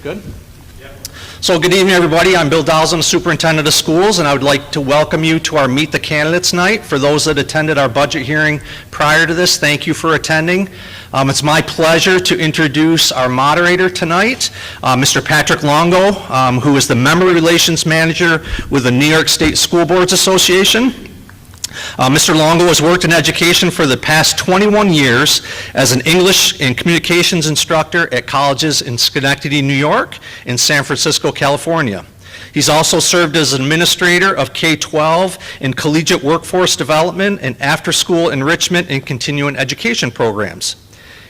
Good? So good evening, everybody. I'm Bill Dowson, Superintendent of Schools, and I would like to welcome you to our Meet the Candidates night. For those that attended our budget hearing prior to this, thank you for attending. It's my pleasure to introduce our moderator tonight, Mr. Patrick Longo, who is the Member Relations Manager with the New York State School Boards Association. Mr. Longo has worked in education for the past 21 years as an English and communications instructor at colleges in Schenectady, New York, and San Francisco, California. He's also served as administrator of K-12 in collegiate workforce development and after-school enrichment and continuing education programs.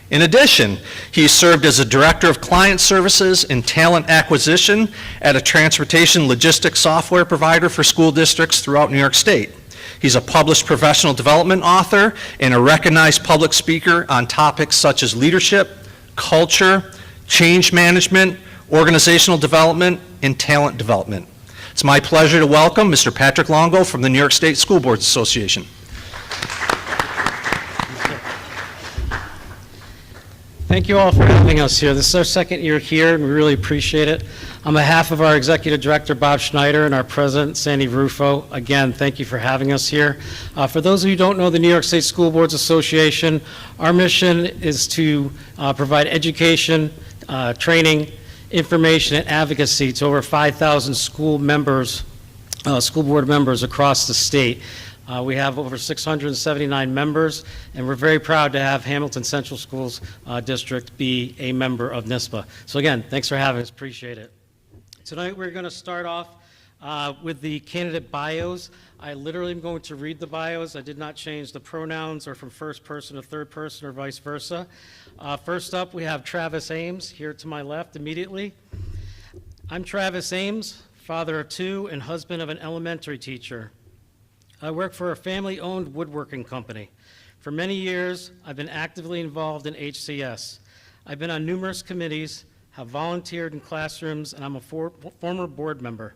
In addition, he served as a director of client services and talent acquisition at a transportation logistics software provider for school districts throughout New York State. He's a published professional development author and a recognized public speaker on topics such as leadership, culture, change management, organizational development, and talent development. It's my pleasure to welcome Mr. Patrick Longo from the New York State School Boards Association. Thank you all for having us here. This is our second year here, and we really appreciate it. On behalf of our Executive Director, Bob Schneider, and our President, Sandy Rufo, again, thank you for having us here. For those of you who don't know the New York State School Boards Association, our mission is to provide education, training, information, and advocacy to over 5,000 school board members across the state. We have over 679 members, and we're very proud to have Hamilton Central Schools District be a member of NYSSBA. So again, thanks for having us, appreciate it. Tonight we're going to start off with the candidate bios. I literally am going to read the bios. I did not change the pronouns or from first person to third person or vice versa. First up, we have Travis Ames, here to my left immediately. I'm Travis Ames, father of two and husband of an elementary teacher. I work for a family-owned woodworking company. For many years, I've been actively involved in HCS. I've been on numerous committees, have volunteered in classrooms, and I'm a former board member.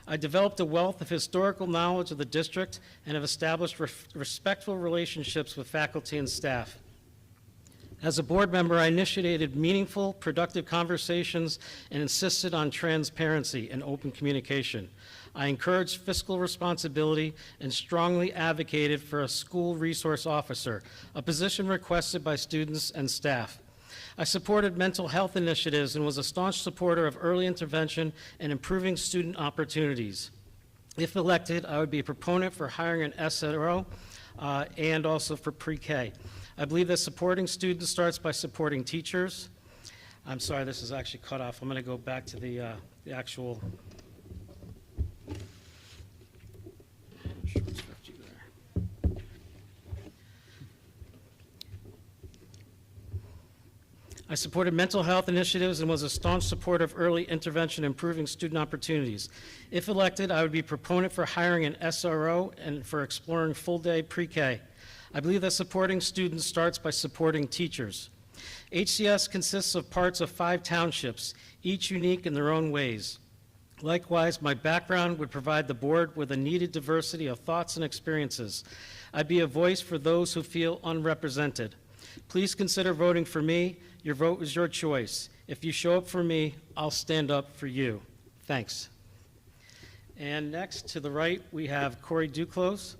I developed a wealth of historical knowledge of the district and have established respectful relationships with faculty and staff. As a board member, I initiated meaningful, productive conversations and insisted on transparency and open communication. I encouraged fiscal responsibility and strongly advocated for a school resource officer, a position requested by students and staff. I supported mental health initiatives and was a staunch supporter of early intervention and improving student opportunities. If elected, I would be a proponent for hiring an SRO and also for pre-K. I believe that supporting students starts by supporting teachers. I'm sorry, this is actually cut off. I'm going to go back to the actual. I supported mental health initiatives and was a staunch supporter of early intervention improving student opportunities. If elected, I would be a proponent for hiring an SRO and for exploring full-day pre-K. I believe that supporting students starts by supporting teachers. HCS consists of parts of 5 townships, each unique in their own ways. Likewise, my background would provide the board with a needed diversity of thoughts and experiences. I'd be a voice for those who feel unrepresented. Please consider voting for me. Your vote is your choice. If you show up for me, I'll stand up for you. Thanks. And next, to the right, we have Corey Duclos.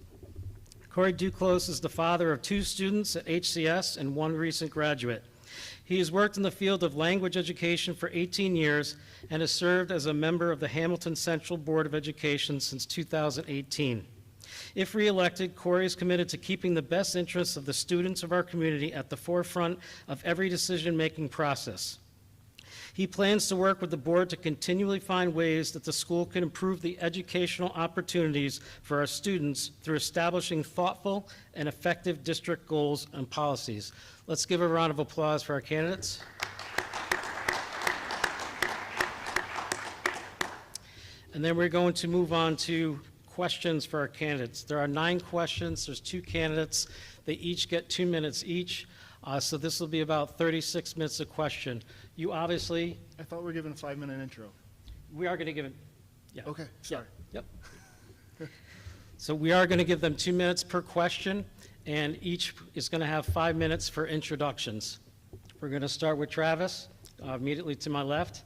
Corey Duclos is the father of 2 students at HCS and 1 recent graduate. He has worked in the field of language education for 18 years and has served as a member of the Hamilton Central Board of Education since 2018. If re-elected, Corey is committed to keeping the best interests of the students of our community at the forefront of every decision-making process. He plans to work with the board to continually find ways that the school can improve the educational opportunities for our students through establishing thoughtful and effective district goals and policies. Let's give a round of applause for our candidates. And then we're going to move on to questions for our candidates. There are 9 questions. There's 2 candidates. They each get 2 minutes each. So this will be about 36 minutes a question. You obviously... I thought we were given a 5-minute intro. We are going to give it... Yeah. Okay, sorry. Yep. So we are going to give them 2 minutes per question, and each is going to have 5 minutes for introductions. We're going to start with Travis, immediately to my left.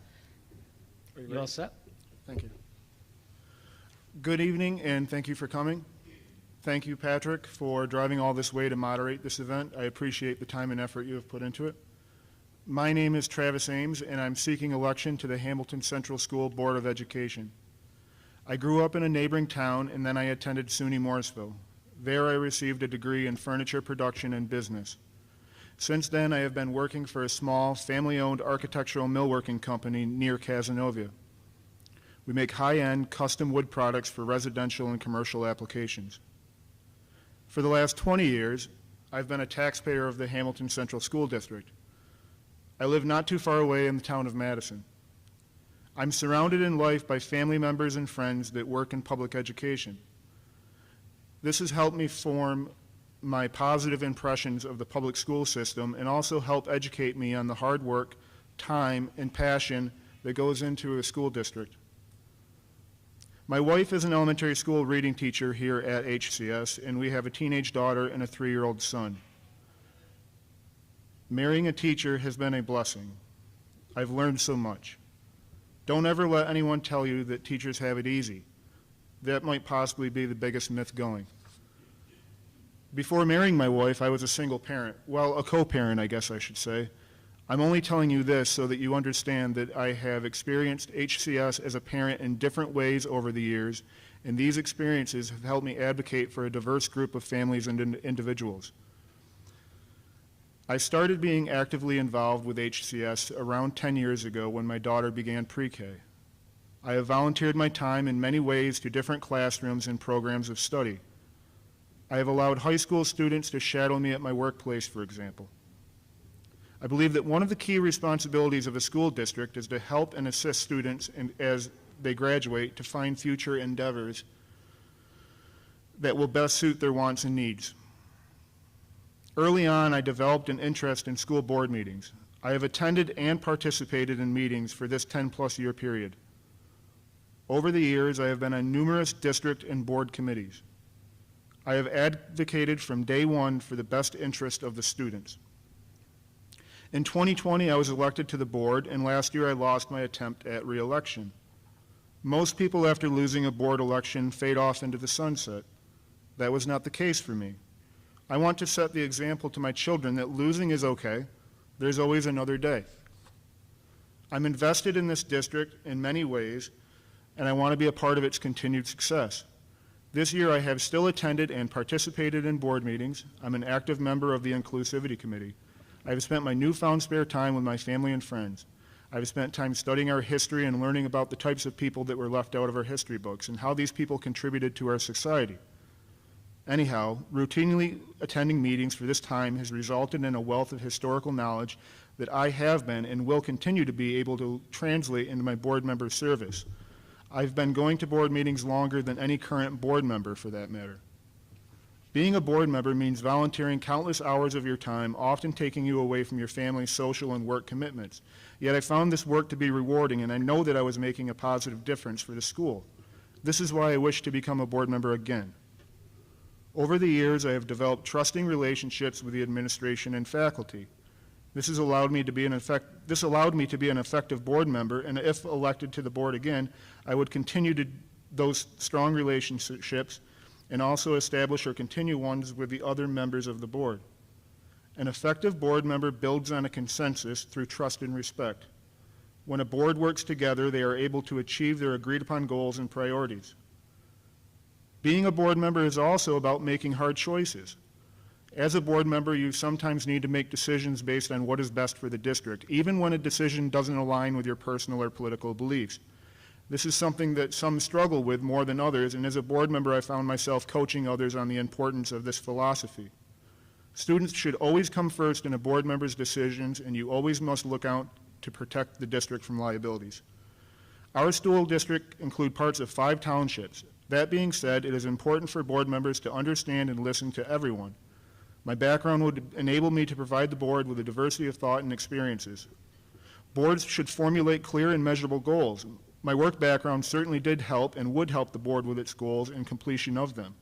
You all set? Thank you. Good evening, and thank you for coming. Thank you, Patrick, for driving all this way to moderate this event. I appreciate the time and effort you have put into it. My name is Travis Ames, and I'm seeking election to the Hamilton Central School Board of Education. I grew up in a neighboring town, and then I attended SUNY Morrisville. There I received a degree in furniture production and business. Since then, I have been working for a small, family-owned architectural millworking company near Casanova. We make high-end, custom wood products for residential and commercial applications. For the last 20 years, I've been a taxpayer of the Hamilton Central School District. I live not too far away in the town of Madison. I'm surrounded in life by family members and friends that work in public education. This has helped me form my positive impressions of the public school system and also help educate me on the hard work, time, and passion that goes into a school district. My wife is an elementary school reading teacher here at HCS, and we have a teenage daughter and a 3-year-old son. Marrying a teacher has been a blessing. I've learned so much. Don't ever let anyone tell you that teachers have it easy. That might possibly be the biggest myth going. Before marrying my wife, I was a single parent. Well, a co-parent, I guess I should say. I'm only telling you this so that you understand that I have experienced HCS as a parent in different ways over the years, and these experiences have helped me advocate for a diverse group of families and individuals. I started being actively involved with HCS around 10 years ago when my daughter began pre-K. I have volunteered my time in many ways to different classrooms and programs of study. I have allowed high school students to shadow me at my workplace, for example. I believe that one of the key responsibilities of a school district is to help and assist students as they graduate to find future endeavors that will best suit their wants and needs. Early on, I developed an interest in school board meetings. I have attended and participated in meetings for this 10-plus year period. Over the years, I have been on numerous district and board committees. I have advocated from day one for the best interest of the students. In 2020, I was elected to the board, and last year I lost my attempt at re-election. Most people, after losing a board election, fade off into the sunset. That was not the case for me. I want to set the example to my children that losing is okay. There's always another day. I'm invested in this district in many ways, and I want to be a part of its continued success. This year, I have still attended and participated in board meetings. I'm an active member of the Inclusivity Committee. I have spent my newfound spare time with my family and friends. I have spent time studying our history and learning about the types of people that were left out of our history books and how these people contributed to our society. Anyhow, routinely attending meetings for this time has resulted in a wealth of historical knowledge that I have been and will continue to be able to translate into my board member service. I've been going to board meetings longer than any current board member, for that matter. Being a board member means volunteering countless hours of your time, often taking you away from your family's social and work commitments. Yet I found this work to be rewarding, and I know that I was making a positive difference for the school. This is why I wish to become a board member again. Over the years, I have developed trusting relationships with the administration and faculty. This allowed me to be an effective board member, and if elected to the board again, I would continue those strong relationships and also establish or continue ones with the other members of the board. An effective board member builds on a consensus through trust and respect. When a board works together, they are able to achieve their agreed-upon goals and priorities. Being a board member is also about making hard choices. As a board member, you sometimes need to make decisions based on what is best for the district, even when a decision doesn't align with your personal or political beliefs. This is something that some struggle with more than others, and as a board member, I found myself coaching others on the importance of this philosophy. Students should always come first in a board member's decisions, and you always must look out to protect the district from liabilities. Our school district includes parts of 5 townships. That being said, it is important for board members to understand and listen to everyone. My background would enable me to provide the board with a diversity of thought and experiences. Boards should formulate clear and measurable goals. My work background certainly did help and would help the board with its goals and completion of them.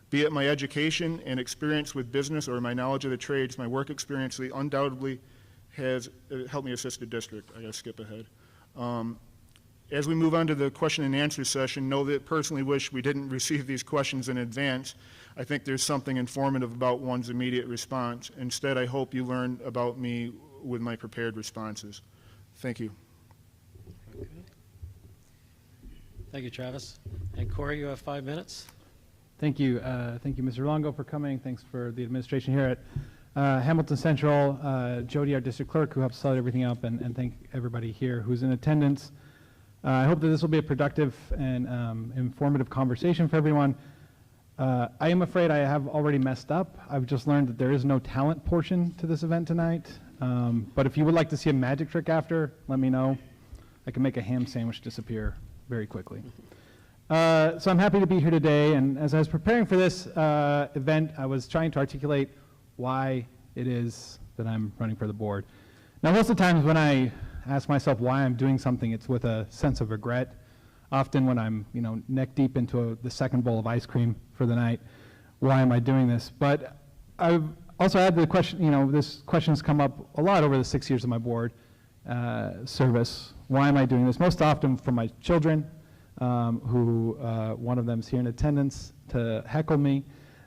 Be it my education and experience with business or my knowledge of the trades, my work experience undoubtedly has helped me assist the district. I gotta skip ahead. As we move on to the question and answer session, know that personally wish we didn't receive these questions in advance. I think there's something informative about one's immediate response. Instead, I hope you learn about me with my prepared responses. Thank you. Thank you, Travis. And Corey, you have 5 minutes. Thank you. Thank you, Mr. Longo, for coming. Thanks for the administration here at Hamilton Central, Jody, our district clerk, who helps set everything up, and thank everybody here who's in attendance. I hope that this will be a productive and informative conversation for everyone. I am afraid I have already messed up. I've just learned that there is no talent portion to this event tonight. But if you would like to see a magic trick after, let me know. I can make a ham sandwich disappear very quickly. So I'm happy to be here today, and as I was preparing for this event, I was trying to articulate why it is that I'm running for the board. Now, most of the times when I ask myself why I'm doing something, it's with a sense of regret. Often when I'm, neck deep into the second bowl of ice cream for the night, why am I doing this? But I've also had the question, this question's come up a lot over the 6 years of my board service. Why am I doing this? Most often for my children, who one of them is here in attendance to heckle me,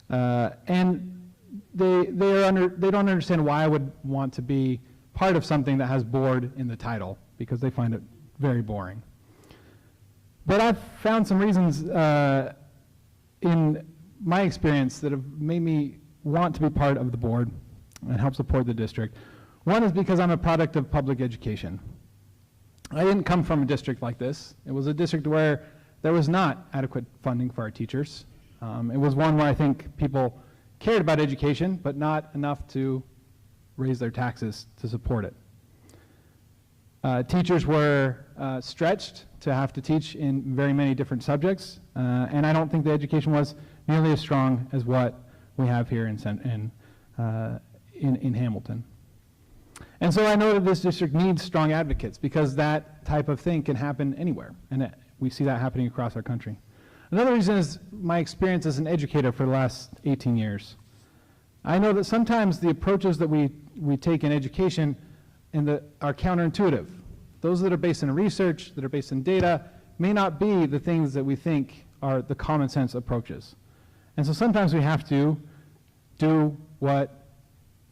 and they don't understand why I would want to be part of something that has board in the title, because they find it very boring. But I've found some reasons in my experience that have made me want to be part of the board and help support the district. One is because I'm a product of public education. I didn't come from a district like this. It was a district where there was not adequate funding for our teachers. It was one where I think people cared about education, but not enough to raise their taxes to support it. Teachers were stretched to have to teach in very many different subjects, and I don't think the education was nearly as strong as what we have here in Hamilton. And so I know that this district needs strong advocates, because that type of thing can happen anywhere, and we see that happening across our country. Another reason is my experience as an educator for the last 18 years. I know that sometimes the approaches that we take in education are counterintuitive. Those that are based in research, that are based in data, may not be the things that we think are the common sense approaches. And so sometimes we have to do what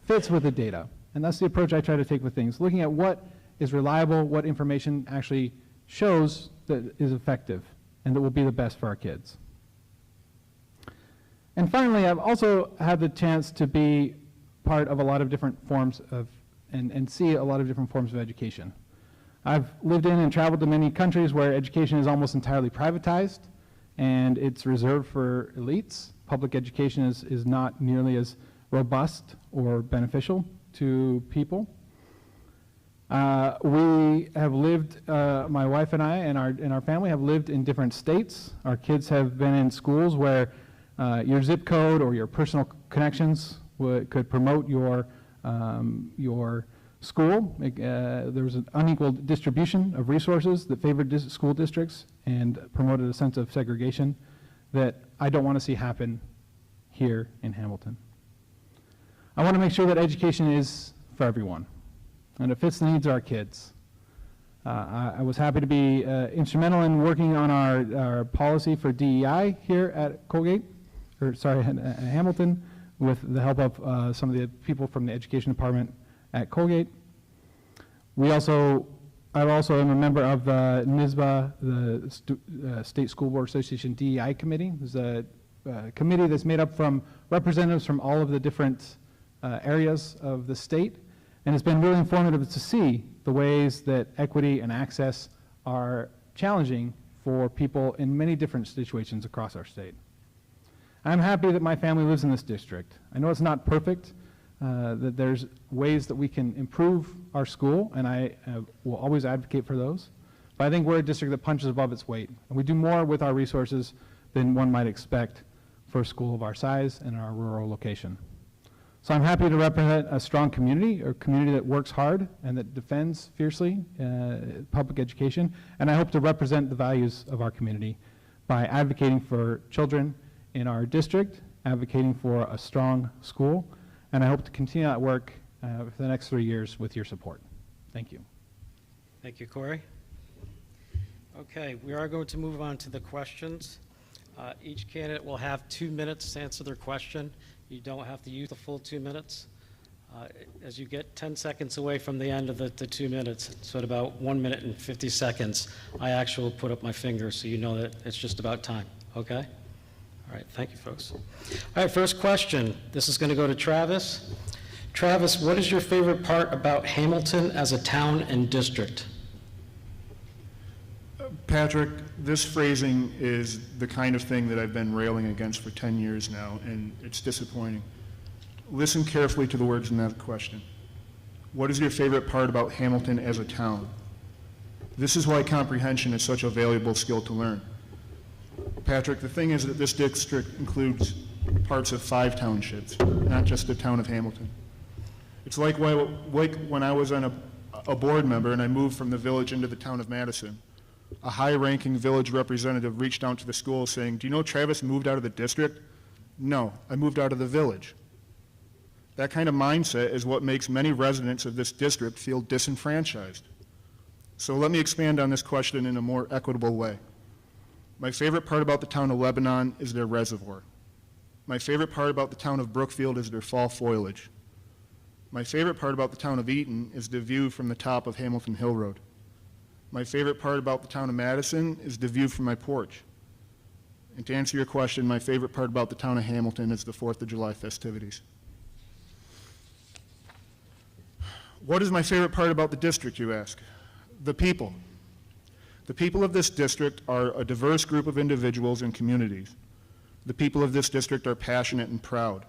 fits with the data. And that's the approach I try to take with things, looking at what is reliable, what information actually shows that is effective and that will be the best for our kids. And finally, I've also had the chance to be part of a lot of different forms of, and see a lot of different forms of education. I've lived in and traveled to many countries where education is almost entirely privatized and it's reserved for elites. Public education is not nearly as robust or beneficial to people. We have lived, my wife and I and our family have lived in different states. Our kids have been in schools where your zip code or your personal connections could promote your school. There was an unequal distribution of resources that favored school districts and promoted a sense of segregation that I don't want to see happen here in Hamilton. I want to make sure that education is for everyone, and it fits the needs of our kids. I was happy to be instrumental in working on our policy for DEI here at Hamilton, with the help of some of the people from the education department at Colgate. I also am a member of the NYSBA, the State School Board Association DEI Committee. It's a committee that's made up from representatives from all of the different areas of the state, and it's been really informative to see the ways that equity and access are challenging for people in many different situations across our state. I'm happy that my family lives in this district. I know it's not perfect, that there's ways that we can improve our school, and I will always advocate for those. But I think we're a district that punches above its weight, and we do more with our resources than one might expect for a school of our size and our rural location. So I'm happy to represent a strong community, or a community that works hard and that defends fiercely public education, and I hope to represent the values of our community by advocating for children in our district, advocating for a strong school, and I hope to continue that work for the next 3 years with your support. Thank you. Thank you, Corey. Okay, we are going to move on to the questions. Each candidate will have 2 minutes to answer their question. You don't have to use the full 2 minutes. As you get 10 seconds away from the end of the 2 minutes, so at about 1 minute and 50 seconds, I actually will put up my finger so you know that it's just about time, okay? All right, thank you, folks. All right, first question. This is going to go to Travis. Travis, what is your favorite part about Hamilton as a town and district? Patrick, this phrasing is the kind of thing that I've been railing against for 10 years now, and it's disappointing. Listen carefully to the words in that question. What is your favorite part about Hamilton as a town? This is why comprehension is such a valuable skill to learn. Patrick, the thing is that this district includes parts of 5 townships, not just the town of Hamilton. It's like when I was a board member and I moved from the village into the town of Madison. A high-ranking village representative reached out to the school saying, "Do you know Travis moved out of the district?" "No, I moved out of the village." That kind of mindset is what makes many residents of this district feel disenfranchised. So let me expand on this question in a more equitable way. My favorite part about the town of Lebanon is their reservoir. My favorite part about the town of Brookfield is their fall foliage. My favorite part about the town of Eaton is the view from the top of Hamilton Hill Road. My favorite part about the town of Madison is the view from my porch. And to answer your question, my favorite part about the town of Hamilton is the 4th of July festivities. What is my favorite part about the district, you ask? The people. The people of this district are a diverse group of individuals and communities. The people of this district are passionate and proud.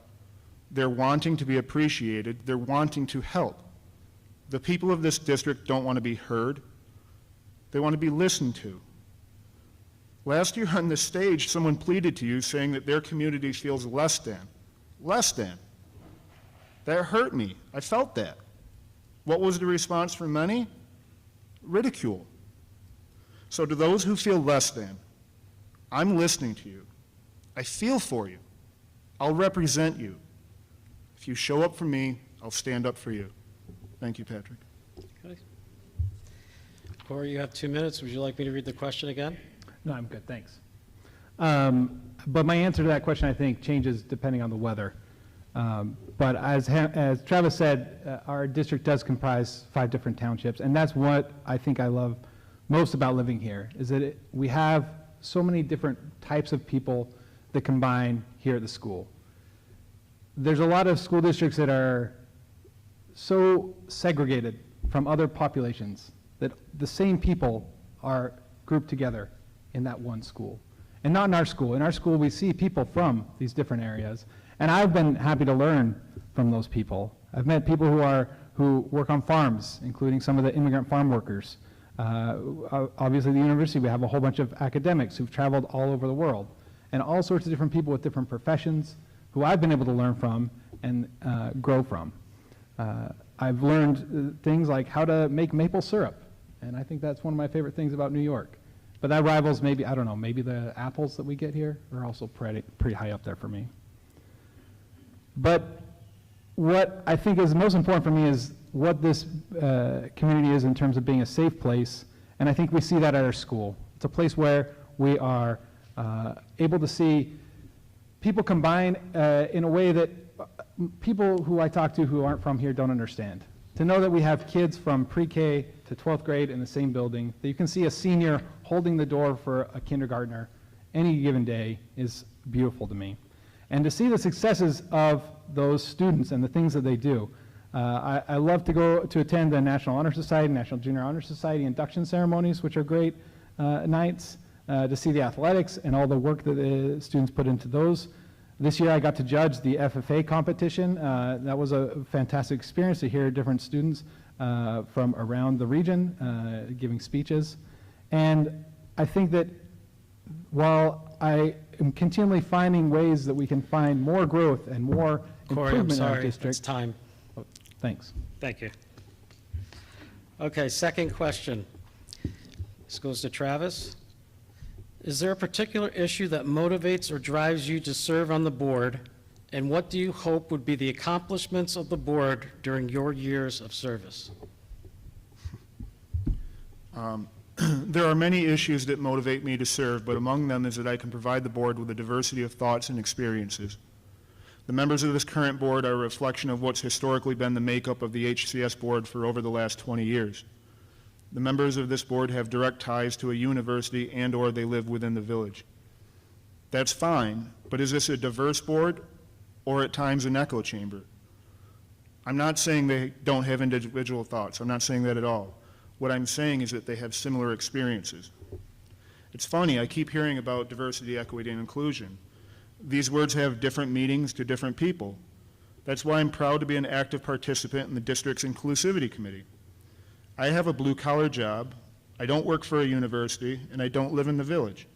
They're wanting to be appreciated. They're wanting to help. The people of this district don't want to be heard. They want to be listened to. Last year on this stage, someone pleaded to you saying that their community feels less than. Less than. That hurt me. I felt that. What was the response from many? Ridicule. So to those who feel less than, I'm listening to you. I feel for you. I'll represent you. If you show up for me, I'll stand up for you. Thank you, Patrick. Okay. Corey, you have 2 minutes. Would you like me to read the question again? No, I'm good, thanks. But my answer to that question, I think, changes depending on the weather. But as Travis said, our district does comprise 5 different townships, and that's what I think I love most about living here, is that we have so many different types of people that combine here at the school. There's a lot of school districts that are so segregated from other populations that the same people are grouped together in that one school. And not in our school. In our school, we see people from these different areas. And I've been happy to learn from those people. I've met people who work on farms, including some of the immigrant farm workers. Obviously, at the university, we have a whole bunch of academics who've traveled all over the world, and all sorts of different people with different professions who I've been able to learn from and grow from. I've learned things like how to make maple syrup, and I think that's one of my favorite things about New York. But that rivals maybe, I don't know, maybe the apples that we get here are also pretty high up there for me. But what I think is most important for me is what this community is in terms of being a safe place, and I think we see that at our school. It's a place where we are able to see people combine in a way that people who I talk to who aren't from here don't understand. To know that we have kids from pre-K to 12th grade in the same building, that you can see a senior holding the door for a kindergartner any given day is beautiful to me. And to see the successes of those students and the things that they do. I love to go to attend the National Honor Society, National Junior Honor Society induction ceremonies, which are great nights, to see the athletics and all the work that the students put into those. This year I got to judge the FFA competition. That was a fantastic experience to hear different students from around the region giving speeches. And I think that while I am continually finding ways that we can find more growth and more Corey, I'm improvement in our sorry, district. it's time. Thanks. Thank you. Okay, second question. This goes to Travis. Is there a particular issue that motivates or drives you to serve on the board, and what do you hope would be the accomplishments of the board during your years of service? There are many issues that motivate me to serve, but among them is that I can provide the board with a diversity of thoughts and experiences. The members of this current board are a reflection of what's historically been the makeup of the HCS board for over the last 20 years. The members of this board have direct ties to a university and/or they live within the village. That's fine, but is this a diverse board or at times an echo chamber? I'm not saying they don't have individual thoughts. I'm not saying that at all. What I'm saying is that they have similar experiences. It's funny, I keep hearing about diversity, equity, and inclusion. These words have different meanings to different people. That's why I'm proud to be an active participant in the district's inclusivity committee. I have a blue-collar job, I don't work for a university, and I don't live in the village.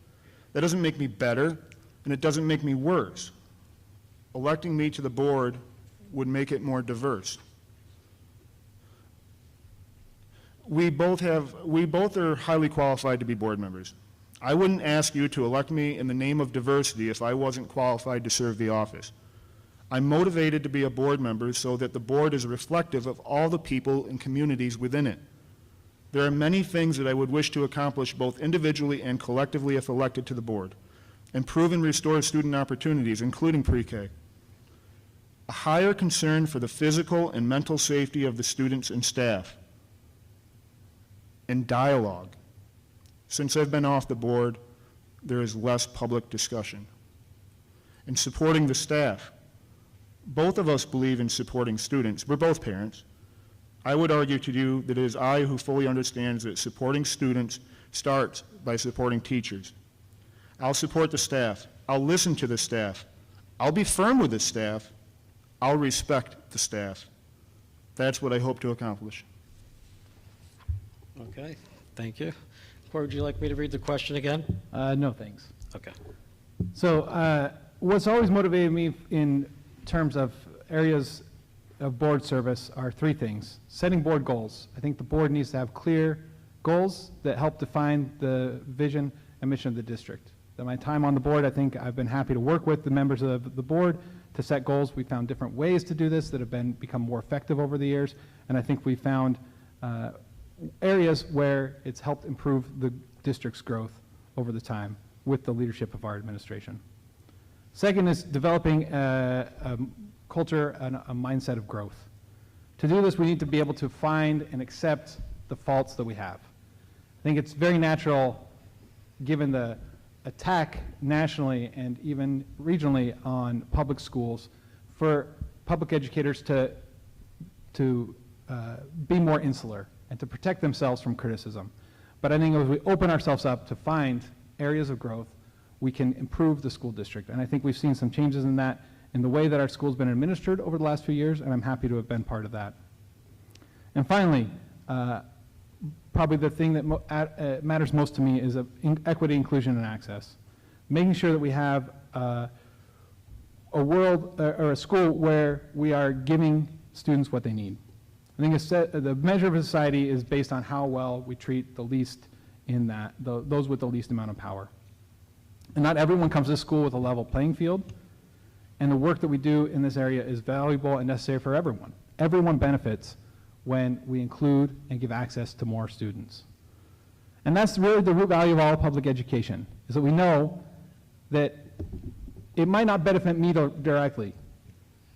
That doesn't make me better, and it doesn't make me worse. Electing me to the board would make it more diverse. We both are highly qualified to be board members. I wouldn't ask you to elect me in the name of diversity if I wasn't qualified to serve the office. I'm motivated to be a board member so that the board is reflective of all the people and communities within it. There are many things that I would wish to accomplish both individually and collectively if elected to the board. Improve and restore student opportunities, including pre-K. A higher concern for the physical and mental safety of the students and staff. And dialogue. Since I've been off the board, there is less public discussion. And supporting the staff. Both of us believe in supporting students. We're both parents. I would argue to you that it is I who fully understands that supporting students starts by supporting teachers. I'll support the staff. I'll listen to the staff. I'll be firm with the staff. I'll respect the staff. That's what I hope to accomplish. Okay, thank you. Corey, would you like me to read the question again? No, thanks. Okay. So what's always motivated me in terms of areas of board service are three things. Setting board goals. I think the board needs to have clear goals that help define the vision and mission of the district. In my time on the board, I think I've been happy to work with the members of the board to set goals. We found different ways to do this that have become more effective over the years, and I think we found areas where it's helped improve the district's growth over the time with the leadership of our administration. Second is developing a culture and a mindset of growth. To do this, we need to be able to find and accept the faults that we have. I think it's very natural, given the attack nationally and even regionally on public schools, for public educators to be more insular and to protect themselves from criticism. But I think as we open ourselves up to find areas of growth, we can improve the school district. And I think we've seen some changes in that, in the way that our school's been administered over the last few years, and I'm happy to have been part of that. And finally, probably the thing that matters most to me is equity, inclusion, and access. Making sure that we have a world or a school where we are giving students what they need. I think the measure of a society is based on how well we treat the least in that, those with the least amount of power. And not everyone comes to school with a level playing field, and the work that we do in this area is valuable and necessary for everyone. Everyone benefits when we include and give access to more students. And that's really the root value of all public education, is that we know that it might not benefit me directly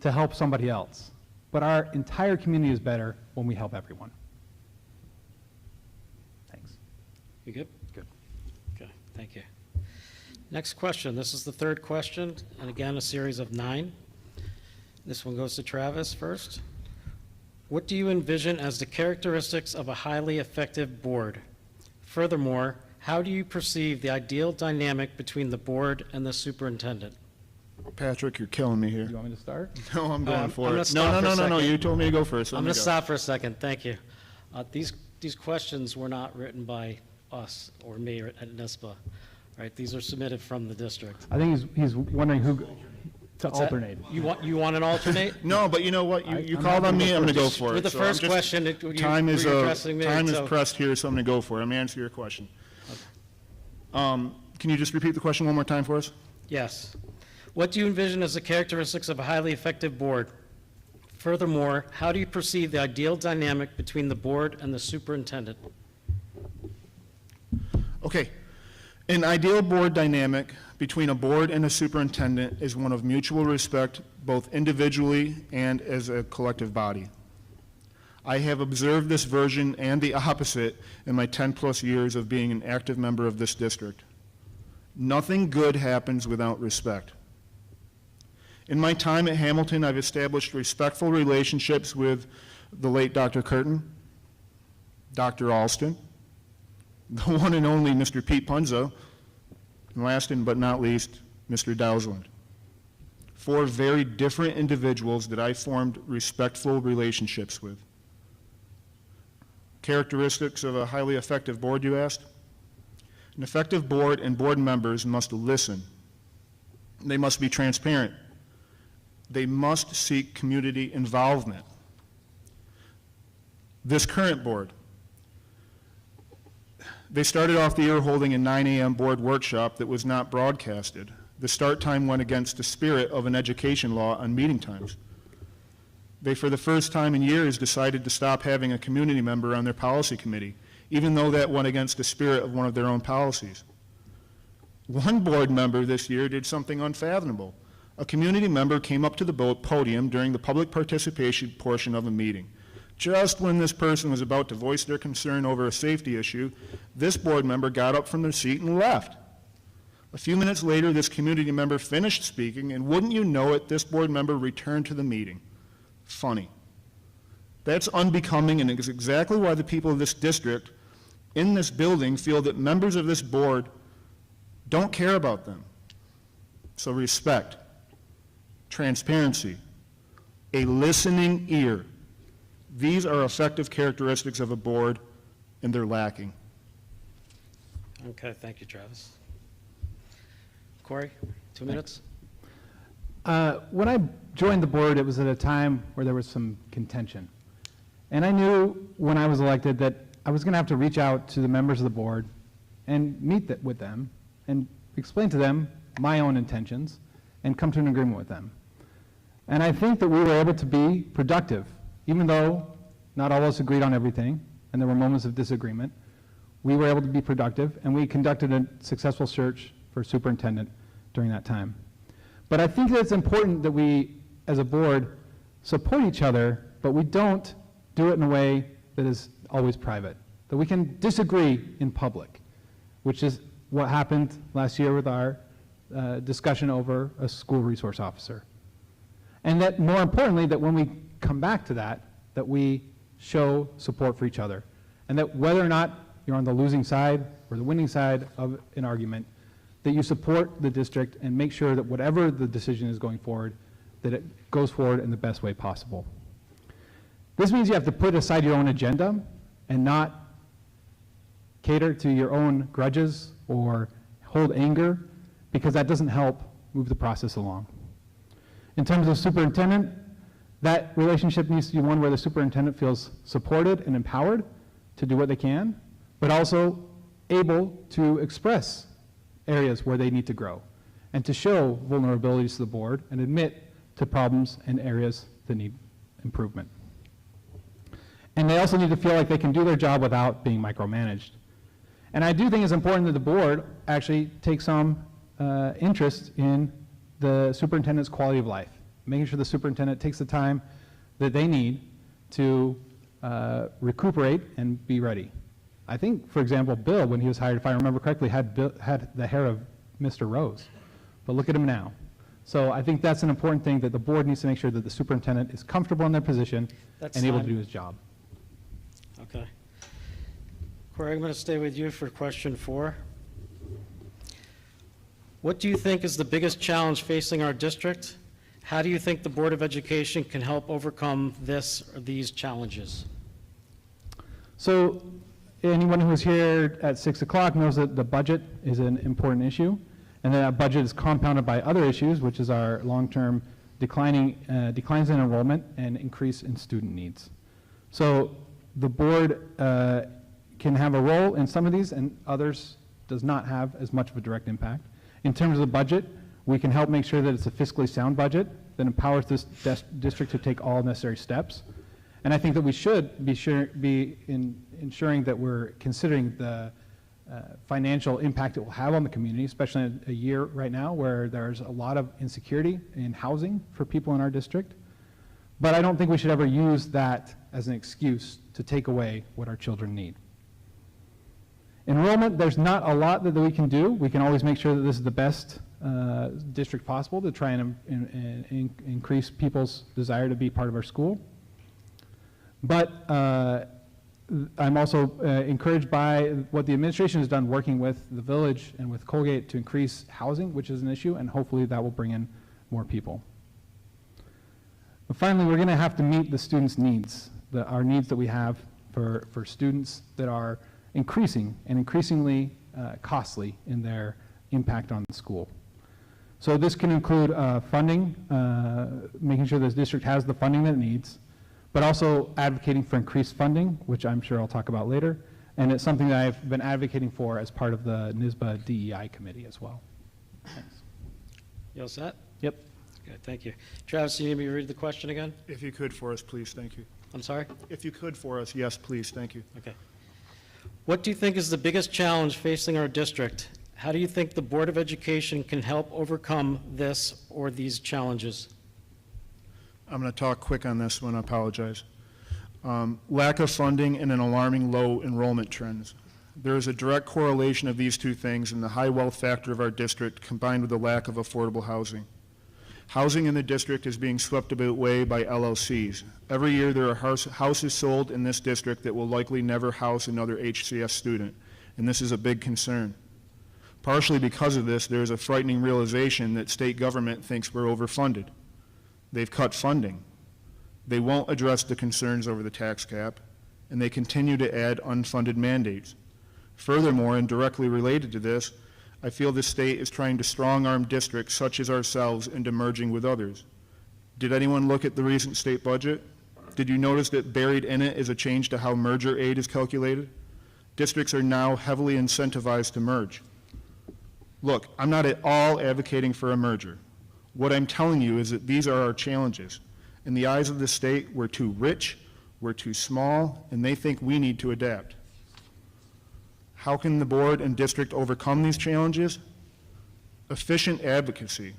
to help somebody else, but our entire community is better when we help everyone. Thanks. You good? Good. Okay, thank you. Next question. This is the third question, and again, a series of 9. This one goes to Travis first. What do you envision as the characteristics of a highly effective board? Furthermore, how do you perceive the ideal dynamic between the board and the superintendent? Patrick, you're killing me here. You want me to start? No, I'm going I'm for gonna it. stop for a No, second. you told me to go first. I'm Let going me to go. stop for a second. Thank you. These questions were not written by us or me at NISBA, right? These are submitted from the district. I think he's wondering who to What's that? alternate. You want an alternate? No, but you know what? You I'm called happy on to me, go I'm going to go first. for it. With the So I'm first just- question, Time is you're addressing me. so- pressed here, so I'm going to go for it. I'm going to answer your question. Can you just repeat the question one more time for us? Yes. What do you envision as the characteristics of a highly effective board? Furthermore, how do you perceive the ideal dynamic between the board and the superintendent? Okay. An ideal board dynamic between a board and a superintendent is one of mutual respect, both individually and as a collective body. I have observed this version and the opposite in my 10-plus years of being an active member of this district. Nothing good happens without respect. In my time at Hamilton, I've established respectful relationships with the late Dr. Curtin, Dr. Alston, the one and only Mr. Pete Punza, and last but not least, Mr. Dowsland. 4 very different individuals that I formed respectful relationships with. Characteristics of a highly effective board, you asked? An effective board and board members must listen. They must be transparent. They must seek community involvement. This current board, they started off the year holding a 9 a.m. board workshop that was not broadcasted. The start time went against the spirit of an education law on meeting times. They, for the first time in years, decided to stop having a community member on their policy committee, even though that went against the spirit of one of their own policies. One board member this year did something unfathomable. A community member came up to the podium during the public participation portion of a meeting. Just when this person was about to voice their concern over a safety issue, this board member got up from their seat and left. A few minutes later, this community member finished speaking, and wouldn't you know it, this board member returned to the meeting. Funny. That's unbecoming, and it's exactly why the people of this district in this building feel that members of this board don't care about them. So respect, transparency, a listening ear. These are effective characteristics of a board, and they're lacking. Okay, thank you, Travis. Corey, 2 minutes? When I joined the board, it was at a time where there was some contention. And I knew when I was elected that I was going to have to reach out to the members of the board and meet with them and explain to them my own intentions and come to an agreement with them. And I think that we were able to be productive, even though not all of us agreed on everything and there were moments of disagreement. We were able to be productive, and we conducted a successful search for superintendent during that time. But I think that it's important that we, as a board, support each other, but we don't do it in a way that is always private, that we can disagree in public, which is what happened last year with our discussion over a school resource officer. And that, more importantly, that when we come back to that, that we show support for each other, and that whether or not you're on the losing side or the winning side of an argument, that you support the district and make sure that whatever the decision is going forward, that it goes forward in the best way possible. This means you have to put aside your own agenda and not cater to your own grudges or hold anger, because that doesn't help move the process along. In terms of superintendent, that relationship needs to be one where the superintendent feels supported and empowered to do what they can, but also able to express areas where they need to grow and to show vulnerabilities to the board and admit to problems and areas that need improvement. And they also need to feel like they can do their job without being micromanaged. And I do think it's important that the board actually take some interest in the superintendent's quality of life, making sure the superintendent takes the time that they need to recuperate and be ready. I think, for example, Bill, when he was hired, if I remember correctly, had the hair of Mr. Rose. But look at him now. So I think that's an important thing, that the board needs to make sure that the superintendent is comfortable in their position and able to do his job. Okay. Corey, I'm going to stay with you for question 4. What do you think is the biggest challenge facing our district? How do you think the Board of Education can help overcome this or these challenges? So anyone who was here at 6 o'clock knows that the budget is an important issue, and that budget is compounded by other issues, which is our long-term declines in enrollment and increase in student needs. So the board can have a role in some of these, and others does not have as much of a direct impact. In terms of the budget, we can help make sure that it's a fiscally sound budget that empowers this district to take all necessary steps. And I think that we should be ensuring that we're considering the financial impact it will have on the community, especially in a year right now where there's a lot of insecurity in housing for people in our district. But I don't think we should ever use that as an excuse to take away what our children need. Enrollment, there's not a lot that we can do. We can always make sure that this is the best district possible to try and increase people's desire to be part of our school. But I'm also encouraged by what the administration has done working with the village and with Colgate to increase housing, which is an issue, and hopefully that will bring in more people. But finally, we're going to have to meet the students' needs, our needs that we have for students that are increasing and increasingly costly in their impact on the school. So this can include funding, making sure this district has the funding that it needs, but also advocating for increased funding, which I'm sure I'll talk about later, and it's something that I've been advocating for as part of the NYSBA DEI committee as well. Thanks. You all set? Yep. Good, thank you. Travis, you need me to read the question again? If you could for us, please, thank you. I'm sorry? If you could for us, yes, please, thank you. Okay. What do you think is the biggest challenge facing our district? How do you think the Board of Education can help overcome this or these challenges? I'm going to talk quick on this one, I apologize. Lack of funding and an alarming low enrollment trends. There is a direct correlation of these two things in the high wealth factor of our district combined with the lack of affordable housing. Housing in the district is being swept away by LLCs. Every year there are houses sold in this district that will likely never house another HCS student, and this is a big concern. Partially because of this, there is a frightening realization that state government thinks we're overfunded. They've cut funding. They won't address the concerns over the tax cap, and they continue to add unfunded mandates. Furthermore, and directly related to this, I feel the state is trying to strong-arm districts such as ourselves into merging with others. Did anyone look at the recent state budget? Did you notice that buried in it is a change to how merger aid is calculated? Districts are now heavily incentivized to merge. Look, I'm not at all advocating for a merger. What I'm telling you is that these are our challenges. In the eyes of the state, we're too rich, we're too small, and they think we need to adapt. How can the board and district overcome these challenges? Efficient advocacy,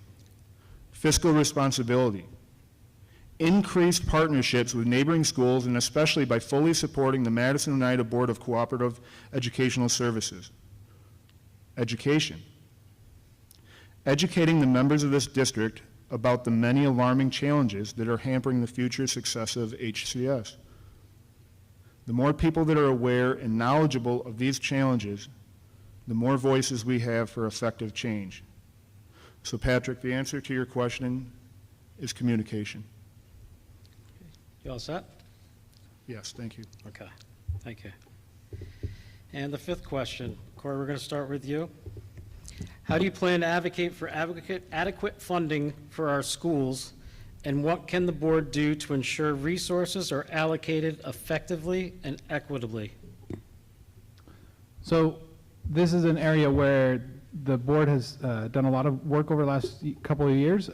fiscal responsibility, increased partnerships with neighboring schools, and especially by fully supporting the Madison Oneida Board of Cooperative Educational Services. Education. Educating the members of this district about the many alarming challenges that are hampering the future success of HCS. The more people that are aware and knowledgeable of these challenges, the more voices we have for effective change. So Patrick, the answer to your question is communication. You all set? Yes, thank you. Okay, thank you. And the fifth question, Corey, we're going to start with you. How do you plan to advocate for adequate funding for our schools, and what can the board do to ensure resources are allocated effectively and equitably? So this is an area where the board has done a lot of work over the last couple of years.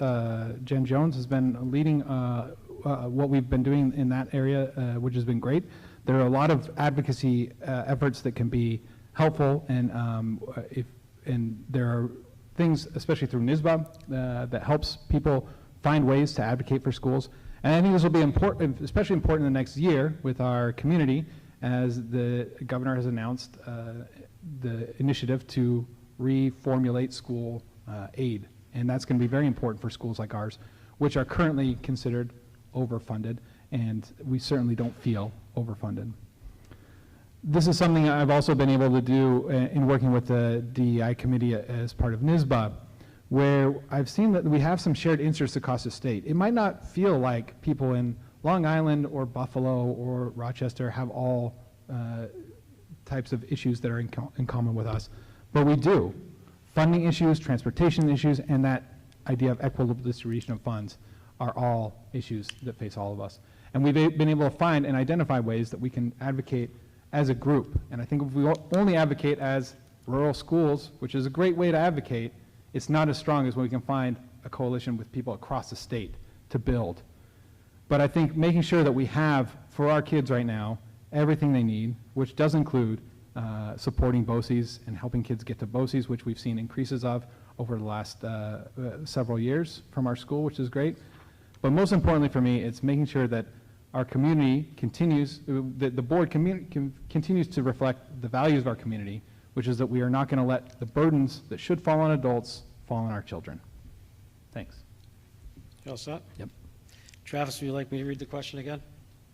Jen Jones has been leading what we've been doing in that area, which has been great. There are a lot of advocacy efforts that can be helpful, and there are things, especially through NYSBA, that helps people find ways to advocate for schools. And I think this will be important, especially important in the next year with our community, as the governor has announced the initiative to reformulate school aid. And that's going to be very important for schools like ours, which are currently considered overfunded, and we certainly don't feel overfunded. This is something I've also been able to do in working with the DEI committee as part of NYSBA, where I've seen that we have some shared interests across the state. It might not feel like people in Long Island or Buffalo or Rochester have all types of issues that are in common with us, but we do. Funding issues, transportation issues, and that idea of equitable distribution of funds are all issues that face all of us. And we've been able to find and identify ways that we can advocate as a group. And I think if we only advocate as rural schools, which is a great way to advocate, it's not as strong as when we can find a coalition with people across the state to build. But I think making sure that we have, for our kids right now, everything they need, which does include supporting BOCES and helping kids get to BOCES, which we've seen increases of over the last several years from our school, which is great. But most importantly for me, it's making sure that our community continues, that the board continues to reflect the values of our community, which is that we are not going to let the burdens that should fall on adults fall on our children. Thanks. You all set? Yep. Travis, would you like me to read the question again?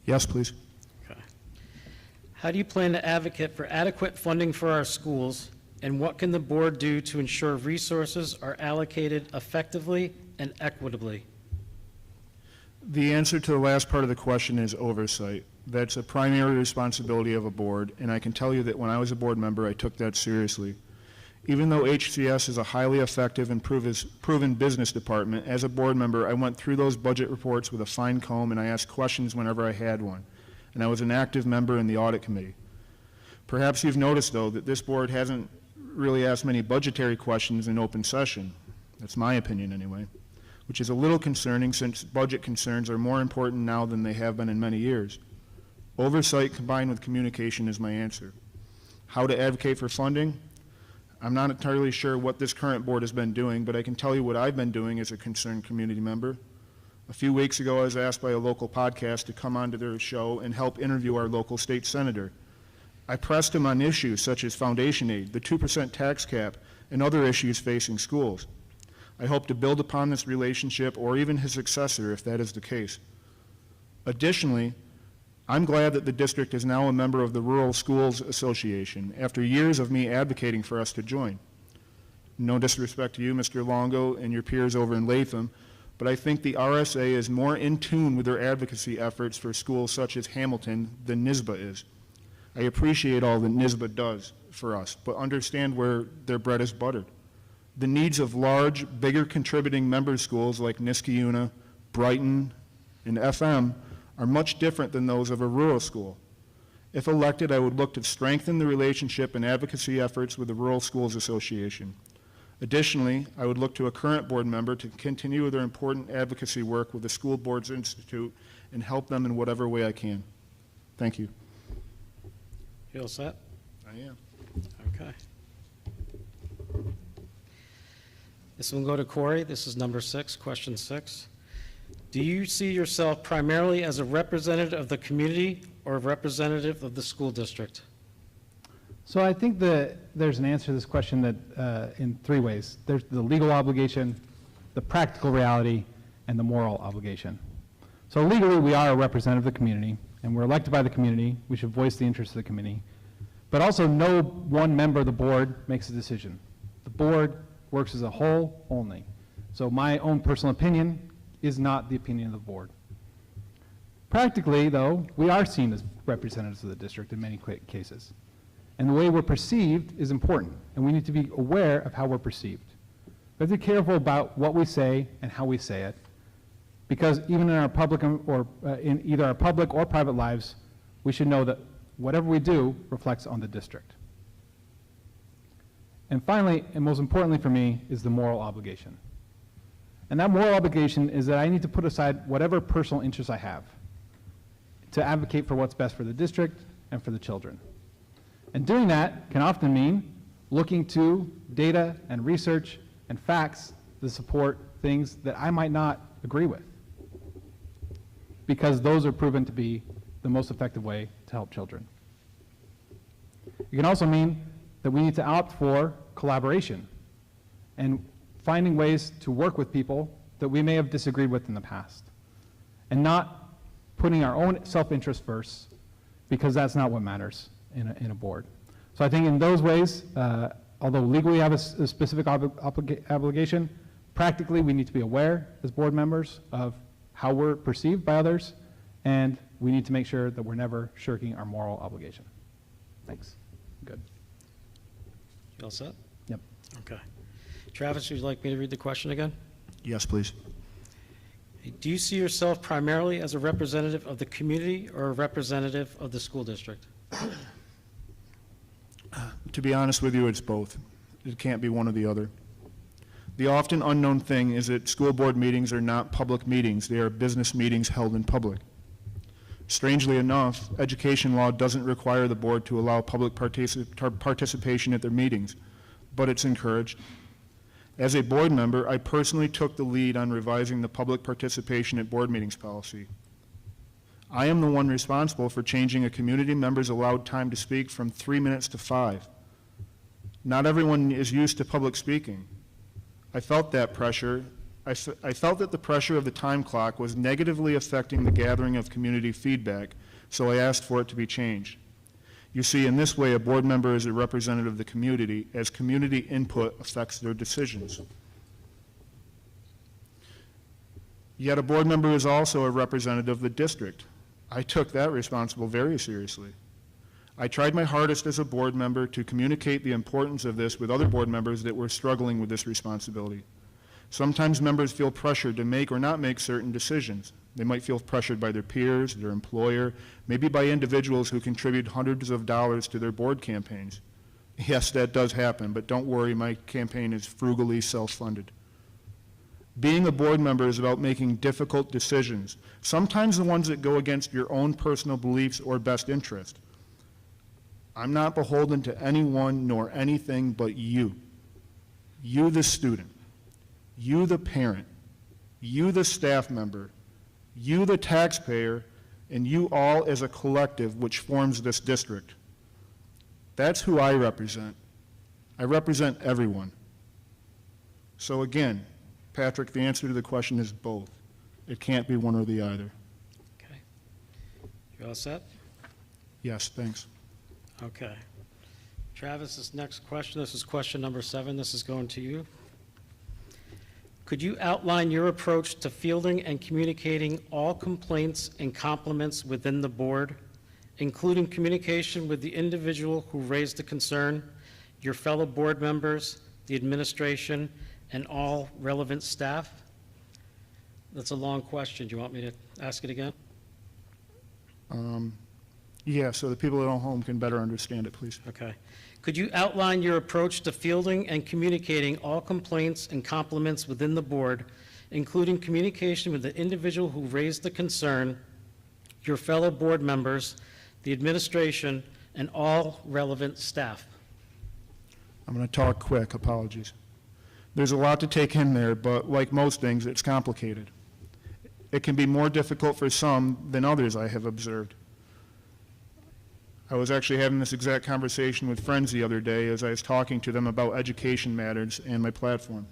Yes, please. Okay. How do you plan to advocate for adequate funding for our schools, and what can the board do to ensure resources are allocated effectively and equitably? The answer to the last part of the question is oversight. That's a primary responsibility of a board, and I can tell you that when I was a board member, I took that seriously. Even though HCS is a highly effective and proven business department, as a board member, I went through those budget reports with a fine comb, and I asked questions whenever I had one. And I was an active member in the audit committee. Perhaps you've noticed, though, that this board hasn't really asked many budgetary questions in open session. That's my opinion, anyway, which is a little concerning since budget concerns are more important now than they have been in many years. Oversight combined with communication is my answer. How to advocate for funding? I'm not entirely sure what this current board has been doing, but I can tell you what I've been doing as a concerned community member. A few weeks ago, I was asked by a local podcast to come onto their show and help interview our local state senator. I pressed him on issues such as foundation aid, the 2% tax cap, and other issues facing schools. I hope to build upon this relationship or even his successor if that is the case. Additionally, I'm glad that the district is now a member of the Rural Schools Association after years of me advocating for us to join. No disrespect to you, Mr. Longo, and your peers over in Latham, but I think the RSA is more in tune with their advocacy efforts for schools such as Hamilton than NYSBA is. I appreciate all that NYSBA does for us, but understand where their bread is buttered. The needs of large, bigger contributing member schools like Niskayuna, Brighton, and FM are much different than those of a rural school. If elected, I would look to strengthen the relationship and advocacy efforts with the Rural Schools Association. Additionally, I would look to a current board member to continue their important advocacy work with the School Boards Institute and help them in whatever way I can. Thank you. You all set? I am. Okay. This will go to Corey. This is number 6, question 6. Do you see yourself primarily as a representative of the community or a representative of the school district? So I think that there's an answer to this question that in 3 ways. There's the legal obligation, the practical reality, and the moral obligation. So legally, we are a representative of the community, and we're elected by the community. We should voice the interests of the community. But also, no one member of the board makes a decision. The board works as a whole only. So my own personal opinion is not the opinion of the board. Practically, though, we are seen as representatives of the district in many cases. And the way we're perceived is important, and we need to be aware of how we're perceived. We have to be careful about what we say and how we say it, because even in our public or in either our public or private lives, we should know that whatever we do reflects on the district. And finally, and most importantly for me, is the moral obligation. And that moral obligation is that I need to put aside whatever personal interests I have to advocate for what's best for the district and for the children. And doing that can often mean looking to data and research and facts to support things that I might not agree with, because those are proven to be the most effective way to help children. It can also mean that we need to opt for collaboration and finding ways to work with people that we may have disagreed with in the past, and not putting our own self-interest first, because that's not what matters in a board. So I think in those ways, although legally we have a specific obligation, practically we need to be aware as board members of how we're perceived by others, and we need to make sure that we're never shirking our moral obligation. Thanks. Good. You all set? Yep. Okay. Travis, would you like me to read the question again? Yes, please. Do you see yourself primarily as a representative of the community or a representative of the school district? To be honest with you, it's both. It can't be one or the other. The often unknown thing is that school board meetings are not public meetings. They are business meetings held in public. Strangely enough, education law doesn't require the board to allow public participation at their meetings, but it's encouraged. As a board member, I personally took the lead on revising the public participation at board meetings policy. I am the one responsible for changing a community member's allowed time to speak from 3 minutes to 5. Not everyone is used to public speaking. I felt that pressure. I felt that the pressure of the time clock was negatively affecting the gathering of community feedback, so I asked for it to be changed. You see, in this way, a board member is a representative of the community, as community input affects their decisions. Yet a board member is also a representative of the district. I took that responsibility very seriously. I tried my hardest as a board member to communicate the importance of this with other board members that were struggling with this responsibility. Sometimes members feel pressured to make or not make certain decisions. They might feel pressured by their peers, their employer, maybe by individuals who contribute hundreds of dollars to their board campaigns. Yes, that does happen, but don't worry, my campaign is frugally self-funded. Being a board member is about making difficult decisions, sometimes the ones that go against your own personal beliefs or best interest. I'm not beholden to anyone nor anything but you. You, the student. You, the parent. You, the staff member. You, the taxpayer. And you all as a collective which forms this district. That's who I represent. I represent everyone. So again, Patrick, the answer to the question is both. It can't be one or the other. Okay. You all set? Yes, thanks. Okay. Travis, this next question, this is question number 7. This is going to you. Could you outline your approach to fielding and communicating all complaints and compliments within the board, including communication with the individual who raised the concern, your fellow board members, the administration, and all relevant staff? That's a long question. Do you want me to ask it again? Yeah, so the people at home can better understand it, please. Okay. Could you outline your approach to fielding and communicating all complaints and compliments within the board, including communication with the individual who raised the concern, your fellow board members, the administration, and all relevant staff? I'm going to talk quick, apologies. There's a lot to take in there, but like most things, it's complicated. It can be more difficult for some than others, I have observed. I was actually having this exact conversation with friends the other day as I was talking to them about education matters and my platform.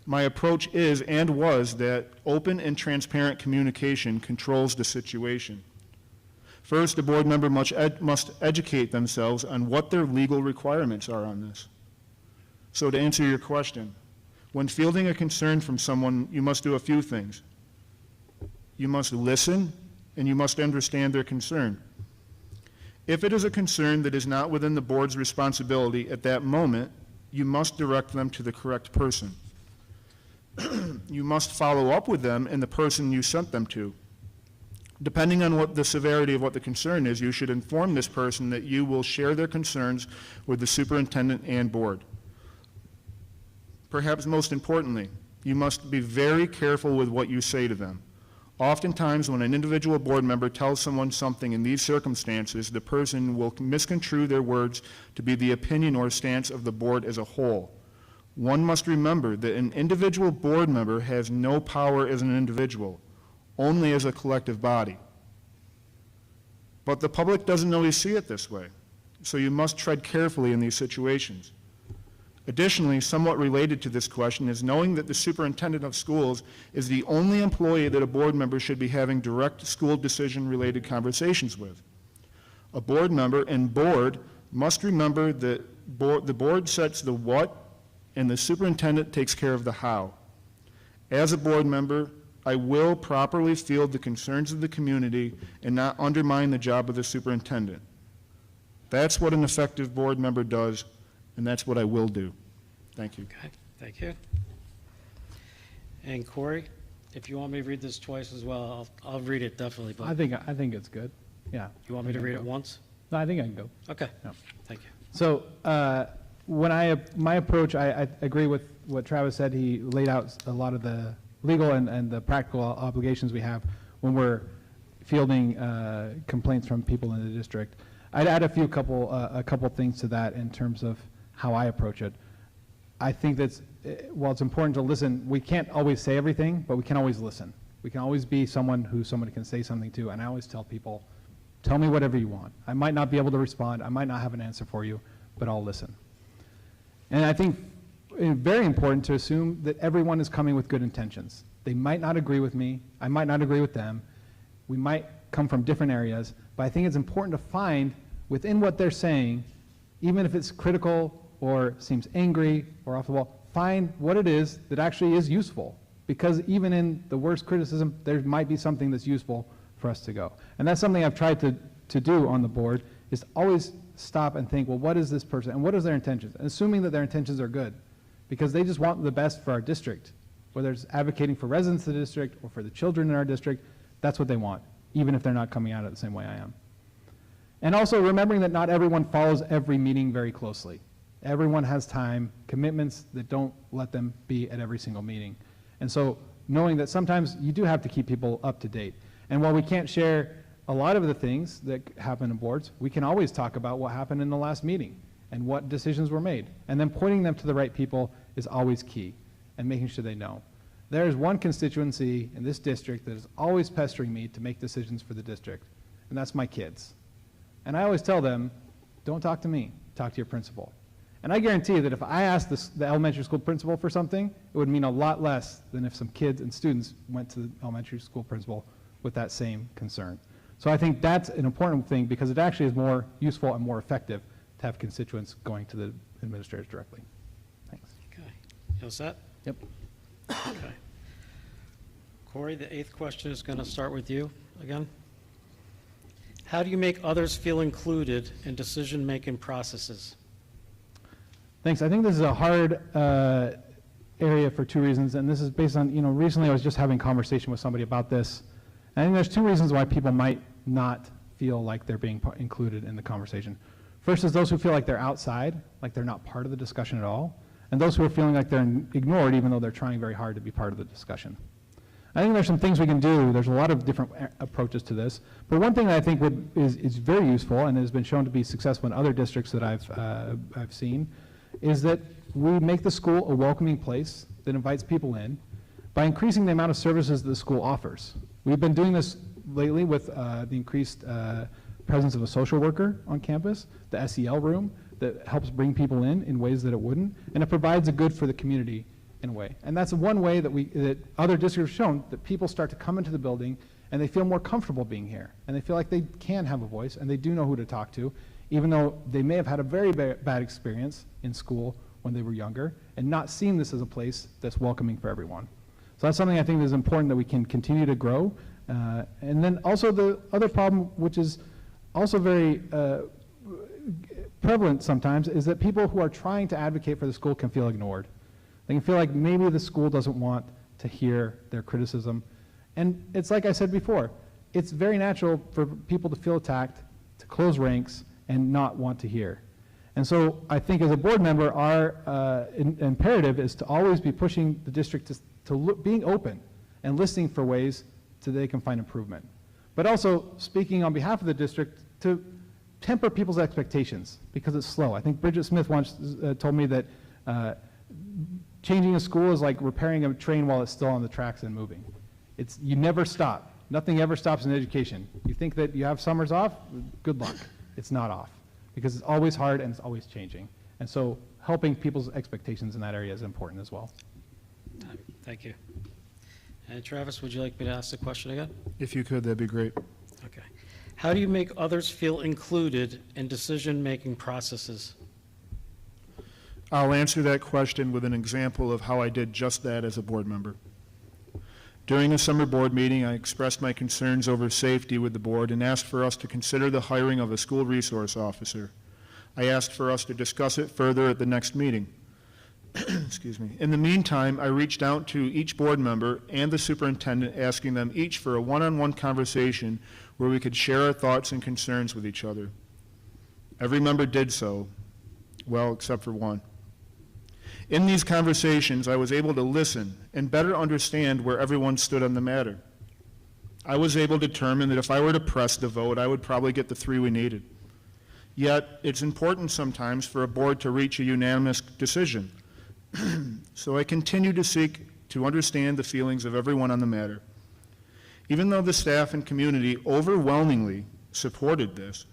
My approach is and was that open and transparent communication controls the situation. First, a board member must educate themselves on what their legal requirements are on this. So to answer your question, when fielding a concern from someone, you must do a few things. You must listen, and you must understand their concern. If it is a concern that is not within the board's responsibility at that moment, you must direct them to the correct person. You must follow up with them and the person you sent them to. Depending on what the severity of what the concern is, you should inform this person that you will share their concerns with the superintendent and board. Perhaps most importantly, you must be very careful with what you say to them. Oftentimes, when an individual board member tells someone something in these circumstances, the person will misconstrue their words to be the opinion or stance of the board as a whole. One must remember that an individual board member has no power as an individual, only as a collective body. But the public doesn't always see it this way, so you must tread carefully in these situations. Additionally, somewhat related to this question is knowing that the superintendent of schools is the only employee that a board member should be having direct school decision-related conversations with. A board member and board must remember that the board sets the what and the superintendent takes care of the how. As a board member, I will properly field the concerns of the community and not undermine the job of the superintendent. That's what an effective board member does, and that's what I will do. Thank you. Okay, thank you. And Corey, if you want me to read this twice as well, I'll read it definitely, but I think it's good. Yeah. you want me to read it once? No, I think I can go. Okay, No. thank you. So my approach, I agree with what Travis said. He laid out a lot of the legal and the practical obligations we have when we're fielding complaints from people in the district. I'd add a couple things to that in terms of how I approach it. I think that's, while it's important to listen, we can't always say everything, but we can always listen. We can always be someone who somebody can say something to, and I always tell people, tell me whatever you want. I might not be able to respond, I might not have an answer for you, but I'll listen. And I think it's very important to assume that everyone is coming with good intentions. They might not agree with me, I might not agree with them, we might come from different areas, but I think it's important to find within what they're saying, even if it's critical or seems angry or off the wall, find what it is that actually is useful. Because even in the worst criticism, there might be something that's useful for us to go. And that's something I've tried to do on the board, is to always stop and think, well, what is this person, and what is their intentions? And assuming that their intentions are good, because they just want the best for our district. Whether it's advocating for residents of the district or for the children in our district, that's what they want, even if they're not coming out it the same way I am. And also remembering that not everyone follows every meeting very closely. Everyone has time, commitments that don't let them be at every single meeting. And so knowing that sometimes you do have to keep people up to date. And while we can't share a lot of the things that happen in boards, we can always talk about what happened in the last meeting and what decisions were made. And then pointing them to the right people is always key, and making sure they know. There's one constituency in this district that is always pestering me to make decisions for the district, and that's my kids. And I always tell them, don't talk to me, talk to your principal. And I guarantee that if I asked the elementary school principal for something, it would mean a lot less than if some kids and students went to the elementary school principal with that same concern. So I think that's an important thing, because it actually is more useful and more effective to have constituents going to the administrators directly. Thanks. Okay. You all set? Yep. Okay. Corey, the 8th question is going to start with you again. How do you make others feel included in decision-making processes? Thanks. I think this is a hard area for two reasons, and this is based on, recently I was just having a conversation with somebody about this. And I think there's two reasons why people might not feel like they're being included in the conversation. First is those who feel like they're outside, like they're not part of the discussion at all, and those who are feeling like they're ignored even though they're trying very hard to be part of the discussion. I think there's some things we can do. There's a lot of different approaches to this, but one thing that I think is very useful and has been shown to be successful in other districts that I've seen is that we make the school a welcoming place that invites people in by increasing the amount of services that the school offers. We've been doing this lately with the increased presence of a social worker on campus, the SEL room that helps bring people in ways that it wouldn't, and it provides a good for the community in a way. And that's one way that other districts have shown that people start to come into the building and they feel more comfortable being here, and they feel like they can have a voice and they do know who to talk to, even though they may have had a very bad experience in school when they were younger and not seen this as a place that's welcoming for everyone. So that's something I think is important that we can continue to grow. And then also the other problem, which is also very prevalent sometimes, is that people who are trying to advocate for the school can feel ignored. They can feel like maybe the school doesn't want to hear their criticism. And it's like I said before, it's very natural for people to feel attacked, to close ranks, and not want to hear. And so I think as a board member, our imperative is to always be pushing the district to being open and listening for ways so they can find improvement. But also speaking on behalf of the district to temper people's expectations, because it's slow. I think Bridget Smith once told me that changing a school is like repairing a train while it's still on the tracks and moving. You never stop. Nothing ever stops in education. You think that you have summers off? Good luck. It's not off, because it's always hard and it's always changing. And so helping people's expectations in that area is important as well. Thank you. And Travis, would you like me to ask the question again? If you could, that'd be great. Okay. How do you make others feel included in decision-making processes? I'll answer that question with an example of how I did just that as a board member. During a summer board meeting, I expressed my concerns over safety with the board and asked for us to consider the hiring of a school resource officer. I asked for us to discuss it further at the next meeting. Excuse me. In the meantime, I reached out to each board member and the superintendent, asking them each for a one-on-one conversation where we could share our thoughts and concerns with each other. Every member did so, well, except for one. In these conversations, I was able to listen and better understand where everyone stood on the matter. I was able to determine that if I were to press the vote, I would probably get the 3 we needed. Yet, it's important sometimes for a board to reach a unanimous decision. So I continue to seek to understand the feelings of everyone on the matter. Even though the staff and community overwhelmingly supported this,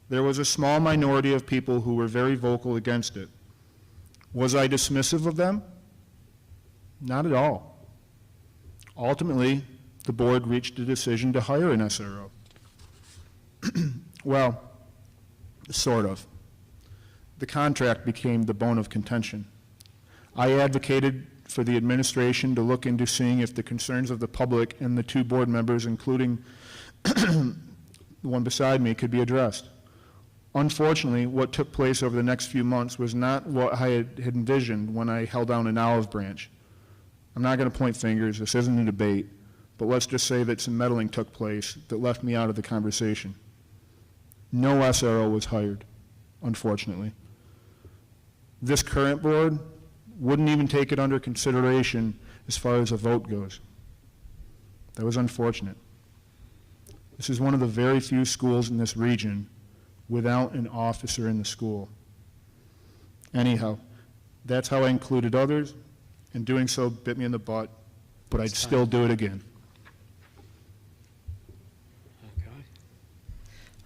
there was a small minority of people who were very vocal against it. Was I dismissive of them? Not at all. Ultimately, the board reached a decision to hire an SRO. Well, sort of. The contract became the bone of contention. I advocated for the administration to look into seeing if the concerns of the public and the 2 board members, including the one beside me, could be addressed. Unfortunately, what took place over the next few months was not what I had envisioned when I held down an olive branch. I'm not going to point fingers, this isn't a debate, but let's just say that some meddling took place that left me out of the conversation. No SRO was hired, unfortunately. This current board wouldn't even take it under consideration as far as a vote goes. That was unfortunate. This is one of the very few schools in this region without an officer in the school. Anyhow, that's how I included others, and doing so bit me in the butt, but I'd still do it again. Okay.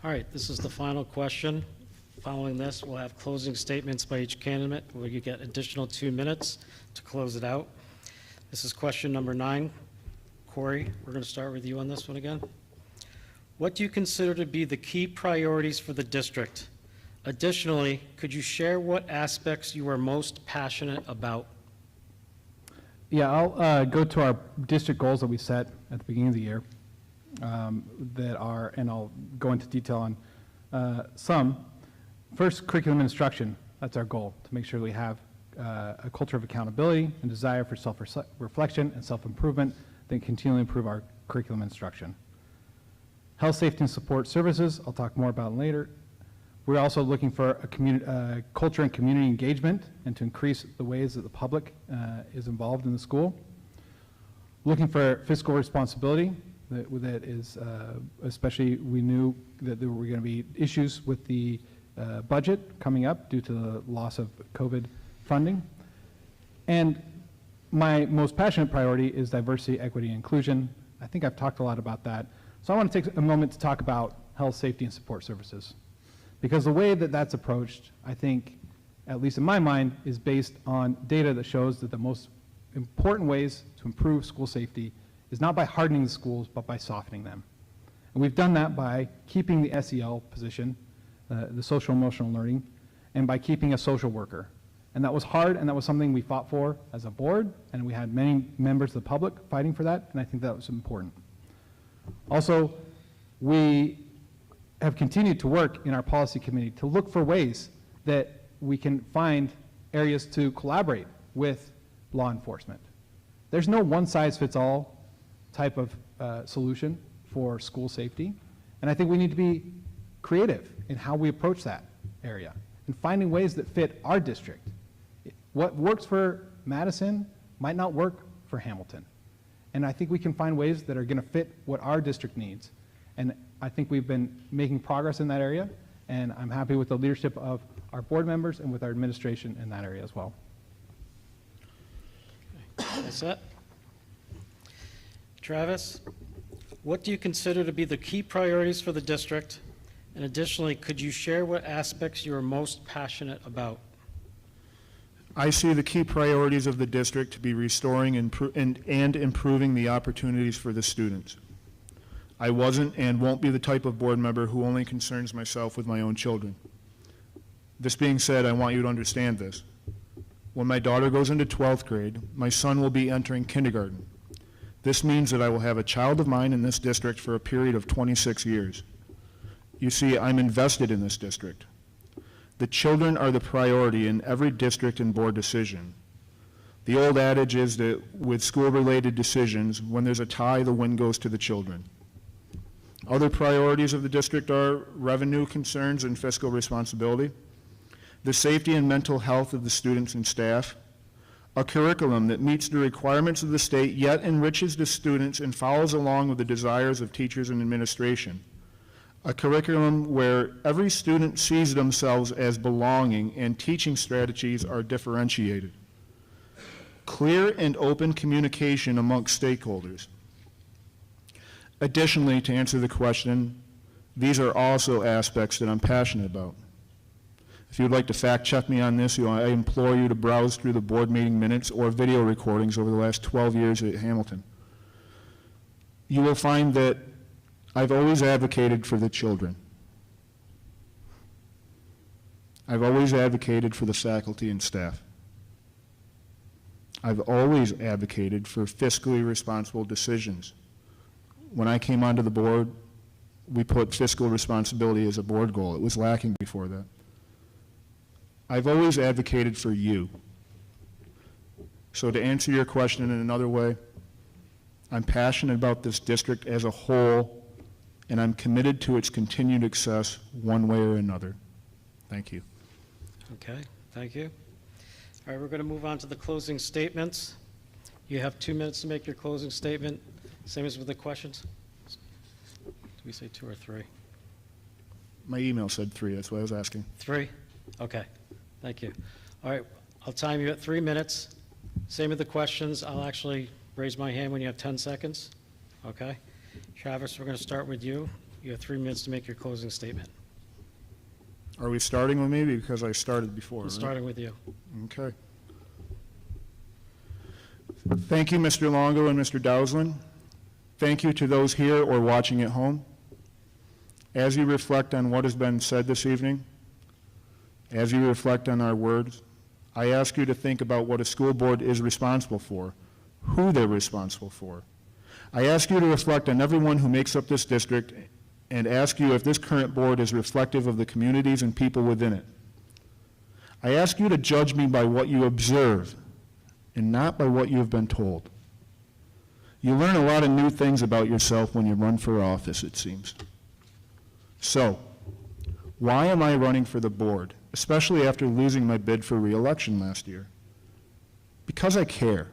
All right, this is the final question. Following this, we'll have closing statements by each candidate, where you get additional 2 minutes to close it out. This is question number 9. Corey, we're going to start with you on this one again. What do you consider to be the key priorities for the district? Additionally, could you share what aspects you are most passionate about? Yeah, I'll go to our district goals that we set at the beginning of the year that are, and I'll go into detail on some. First, curriculum and instruction. That's our goal, to make sure we have a culture of accountability and desire for self-reflection and self-improvement that continually improve our curriculum and instruction. Health, safety, and support services, I'll talk more about later. We're also looking for a culture and community engagement and to increase the ways that the public is involved in the school. Looking for fiscal responsibility, that is, especially we knew that there were going to be issues with the budget coming up due to the loss of COVID funding. And my most passionate priority is diversity, equity, and inclusion. I think I've talked a lot about that. So I want to take a moment to talk about health, safety, and support services. Because the way that that's approached, I think, at least in my mind, is based on data that shows that the most important ways to improve school safety is not by hardening the schools, but by softening them. And we've done that by keeping the SEL position, the social emotional learning, and by keeping a social worker. And that was hard, and that was something we fought for as a board, and we had many members of the public fighting for that, and I think that was important. Also, we have continued to work in our policy committee to look for ways that we can find areas to collaborate with law enforcement. There's no one-size-fits-all type of solution for school safety, and I think we need to be creative in how we approach that area and finding ways that fit our district. What works for Madison might not work for Hamilton, and I think we can find ways that are going to fit what our district needs, and I think we've been making progress in that area, and I'm happy with the leadership of our board members and with our administration in that area as well. That's it. Travis, what do you consider to be the key priorities for the district? And additionally, could you share what aspects you are most passionate about? I see the key priorities of the district to be restoring and improving the opportunities for the students. I wasn't and won't be the type of board member who only concerns myself with my own children. This being said, I want you to understand this. When my daughter goes into 12th grade, my son will be entering kindergarten. This means that I will have a child of mine in this district for a period of 26 years. You see, I'm invested in this district. The children are the priority in every district and board decision. The old adage is that with school-related decisions, when there's a tie, the win goes to the children. Other priorities of the district are revenue concerns and fiscal responsibility, the safety and mental health of the students and staff, a curriculum that meets the requirements of the state yet enriches the students and follows along with the desires of teachers and administration, a curriculum where every student sees themselves as belonging and teaching strategies are differentiated, clear and open communication amongst stakeholders. Additionally, to answer the question, these are also aspects that I'm passionate about. If you would like to fact check me on this, I implore you to browse through the board meeting minutes or video recordings over the last 12 years at Hamilton. You will find that I've always advocated for the children. I've always advocated for the faculty and staff. I've always advocated for fiscally responsible decisions. When I came onto the board, we put fiscal responsibility as a board goal. It was lacking before that. I've always advocated for you. So to answer your question in another way, I'm passionate about this district as a whole, and I'm committed to its continued success one way or another. Thank you. Okay, thank you. All right, we're going to move on to the closing statements. You have 2 minutes to make your closing statement, same as with the questions. Did we say 2 or 3? My email said 3, that's what I was asking. 3? Okay, thank you. All right, I'll time you at 3 minutes. Same with the questions. I'll actually raise my hand when you have 10 seconds. Okay? Travis, we're going to start with you. You have 3 minutes to make your closing statement. Are we starting with me? Because I started before, I'm right? starting with you. Okay. Thank you, Mr. Longo and Mr. Dowsland. Thank you to those here or watching at home. As you reflect on what has been said this evening, as you reflect on our words, I ask you to think about what a school board is responsible for, who they're responsible for. I ask you to reflect on everyone who makes up this district and ask you if this current board is reflective of the communities and people within it. I ask you to judge me by what you observe and not by what you have been told. You learn a lot of new things about yourself when you run for office, it seems. So, why am I running for the board, especially after losing my bid for re-election last year? Because I care.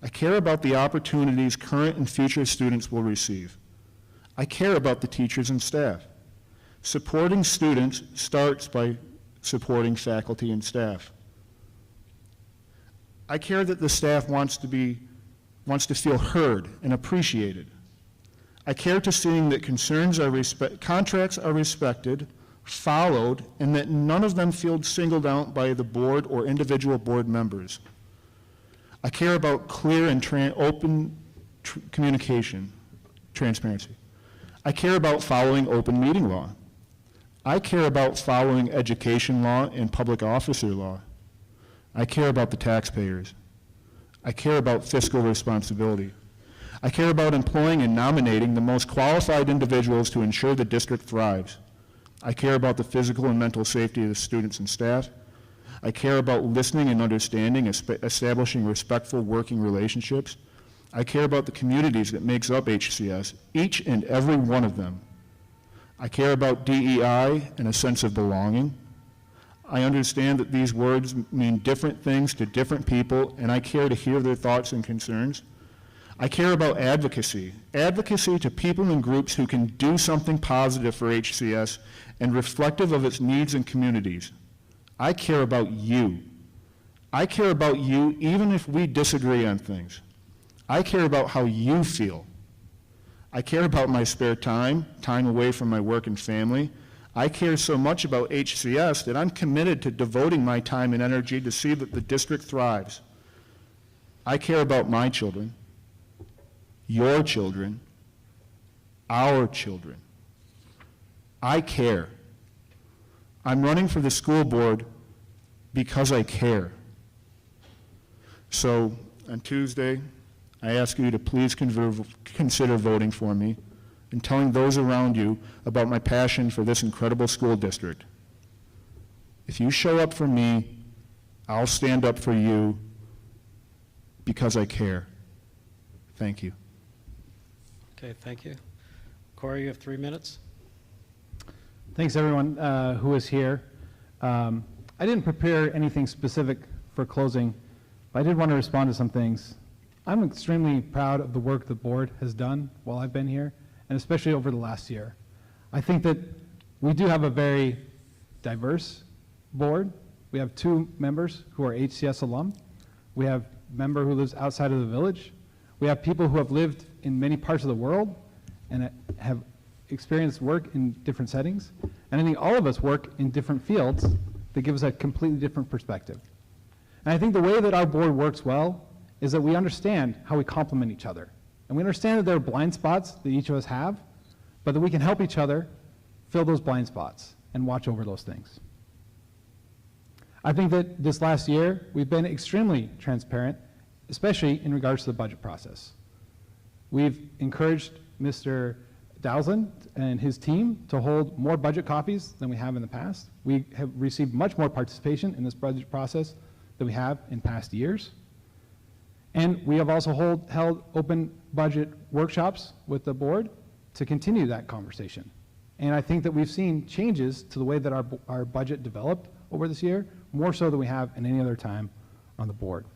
I care about the opportunities current and future students will receive. I care about the teachers and staff. Supporting students starts by supporting faculty and staff. I care that the staff wants to feel heard and appreciated. I care to seeing that contracts are respected, followed, and that none of them feel singled out by the board or individual board members. I care about clear and open communication, transparency. I care about following open meeting law. I care about following education law and public officer law. I care about the taxpayers. I care about fiscal responsibility. I care about employing and nominating the most qualified individuals to ensure the district thrives. I care about the physical and mental safety of the students and staff. I care about listening and understanding, establishing respectful working relationships. I care about the communities that makes up HCS, each and every one of them. I care about DEI and a sense of belonging. I understand that these words mean different things to different people, and I care to hear their thoughts and concerns. I care about advocacy to people and groups who can do something positive for HCS and reflective of its needs and communities. I care about you. I care about you even if we disagree on things. I care about how you feel. I care about my spare time away from my work and family. I care so much about HCS that I'm committed to devoting my time and energy to see that the district thrives. I care about my children, your children, our children. I care. I'm running for the school board because I care. So on Tuesday, I ask you to please consider voting for me and telling those around you about my passion for this incredible school district. If you show up for me, I'll stand up for you because I care. Thank you. Okay, thank you. Corey, you have 3 minutes. Thanks, everyone who was here. I didn't prepare anything specific for closing, but I did want to respond to some things. I'm extremely proud of the work the board has done while I've been here, and especially over the last year. I think that we do have a very diverse board. We have 2 members who are HCS alum. We have a member who lives outside of the village. We have people who have lived in many parts of the world and have experienced work in different settings. And I think all of us work in different fields that give us a completely different perspective. And I think the way that our board works well is that we understand how we complement each other. And we understand that there are blind spots that each of us have, but that we can help each other fill those blind spots and watch over those things. I think that this last year, we've been extremely transparent, especially in regards to the budget process. We've encouraged Mr. Dowsland and his team to hold more budget copies than we have in the past. We have received much more participation in this budget process than we have in past years. And we have also held open budget workshops with the board to continue that conversation. And I think that we've seen changes to the way that our budget developed over this year, more so than we have in any other time on the board.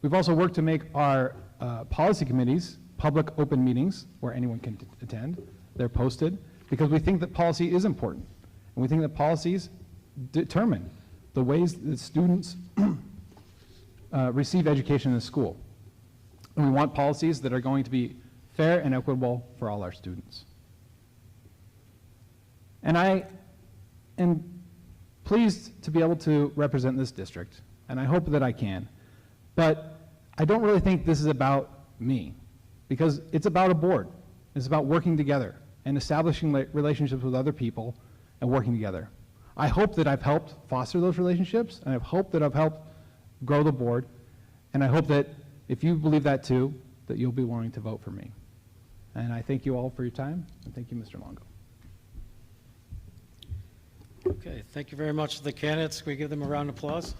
We've also worked to make our policy committees public open meetings where anyone can attend. They're posted because we think that policy is important. And we think that policies determine the ways that students receive education in the school. And we want policies that are going to be fair and equitable for all our students. And I am pleased to be able to represent this district, and I hope that I can. But I don't really think this is about me, because it's about a board. It's about working together and establishing relationships with other people and working together. I hope that I've helped foster those relationships, and I hope that I've helped grow the board, and I hope that if you believe that too, that you'll be willing to vote for me. And I thank you all for your time, and thank you, Mr. Longo. Okay, thank you very much to the candidates. Can we give them a round of applause?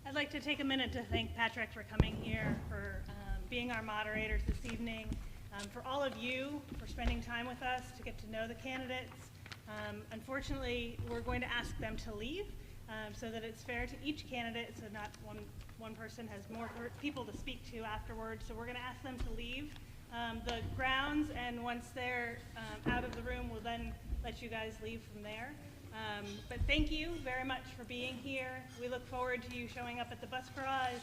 I'd like to take a minute to thank Patrick for coming here, for being our moderators this evening, for all of you for spending time with us to get to know the candidates. Unfortunately, we're going to ask them to leave so that it's fair to each candidate, so not one person has more people to speak to afterwards. So we're going to ask them to leave the grounds, and once they're out of the room, we'll then let you guys leave from there. But thank you very much for being here. We look forward to you showing up at the bus garage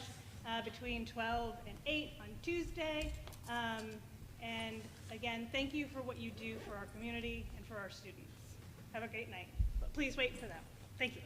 between 12 and 8 on Tuesday. And again, thank you for what you do for our community and for our students. Have a great night. But please wait for them. Thank you.